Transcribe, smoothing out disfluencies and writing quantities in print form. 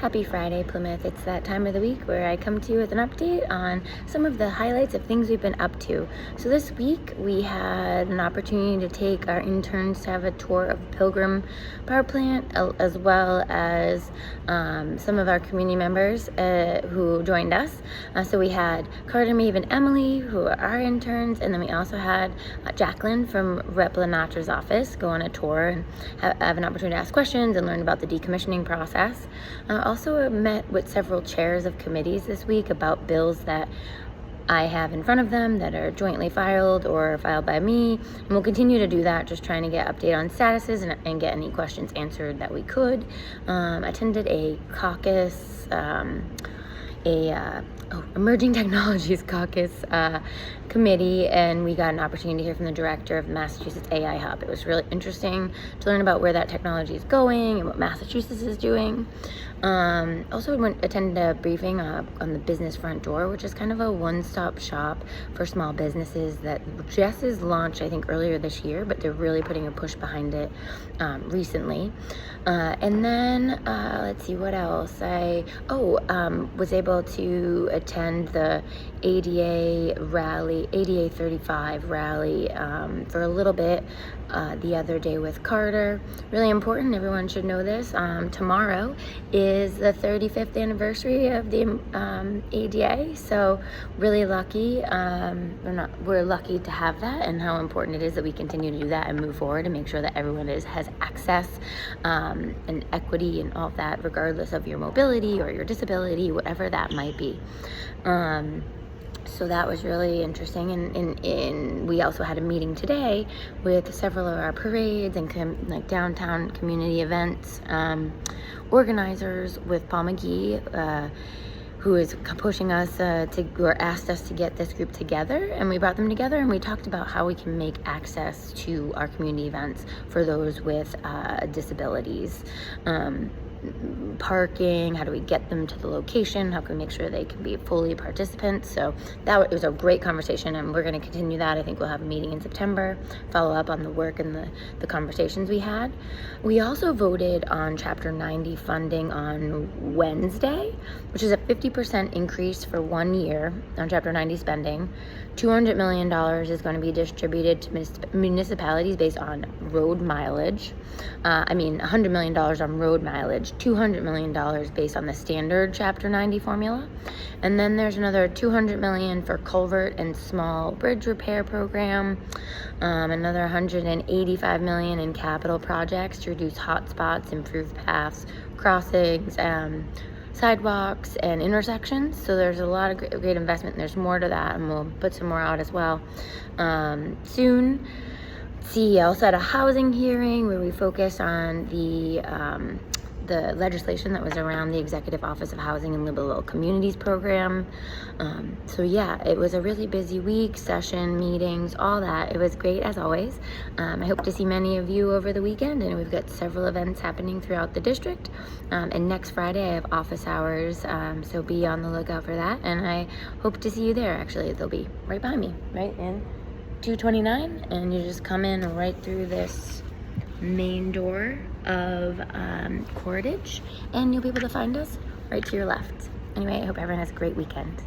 Happy Friday, Plymouth. It's that time of the week where I come to you with an update on some of the highlights of things we've been up to. So this week we had an opportunity to take our interns to have a tour of Pilgrim Power Plant, as well as some of our community members who joined us. So we had Carter, Maeve, and Emily, who are our interns, and then we also had Jacqueline from Rep. Lenatra's office go on a tour and have an opportunity to ask questions and learn about the decommissioning process. Also met with several chairs of committees this week about bills that I have in front of them that are jointly filed or filed by me, and we'll continue to do that, just trying to get update on statuses and get any questions answered that we could. Attended a caucus, Emerging Technologies Caucus committee, and we got an opportunity to hear from the director of Massachusetts AI Hub. It was really interesting to learn about where that technology is going and what Massachusetts is doing. Also attended a briefing on the business front door, which is kind of a one-stop shop for small businesses that just is launched, I think, earlier this year, but they're really putting a push behind it recently. And then let's see what else. I was able to attend the ADA rally, ADA 35 rally for a little bit the other day with Carter. Really important, everyone should know this. Tomorrow is the 35th anniversary of the ADA, so really lucky. We're lucky to have that, and how important it is that we continue to do that and move forward and make sure that everyone has access and equity and all of that, regardless of your mobility or your disability, whatever that might be. So that was really interesting, and we also had a meeting today with several of our parades and like downtown community events organizers with Paul McGee, who is pushing us or asked us to get this group together, and we brought them together and we talked about how we can make access to our community events for those with disabilities. Parking, how do we get them to the location, how can we make sure they can be fully participants. So it was a great conversation, and we're going to continue that. I think we'll have a meeting in September, follow up on the work and the conversations we had. We also voted on Chapter 90 funding on Wednesday, which is a 50% increase for 1 year on Chapter 90 spending. $200 million is going to be distributed to municipalities based on road mileage. $100 million on road mileage, $200 million based on the standard Chapter 90 formula. And then there's another $200 million for culvert and small bridge repair program, another $185 million in capital projects to reduce hotspots, improve paths, crossings, sidewalks, and intersections. So there's a lot of great investment, and there's more to that, and we'll put some more out as well soon. I also had a housing hearing where we focused on the legislation that was around the Executive Office of Housing and Livable Communities program. It was a really busy week, session, meetings, all that. It was great as always. I hope to see many of you over the weekend, and we've got several events happening throughout the district. And next Friday I have office hours, so be on the lookout for that, and I hope to see you there. Actually, they'll be right behind me, right in 229, and you just come in right through this main door of Cordage, and you'll be able to find us right to your left. Anyway, I hope everyone has a great weekend.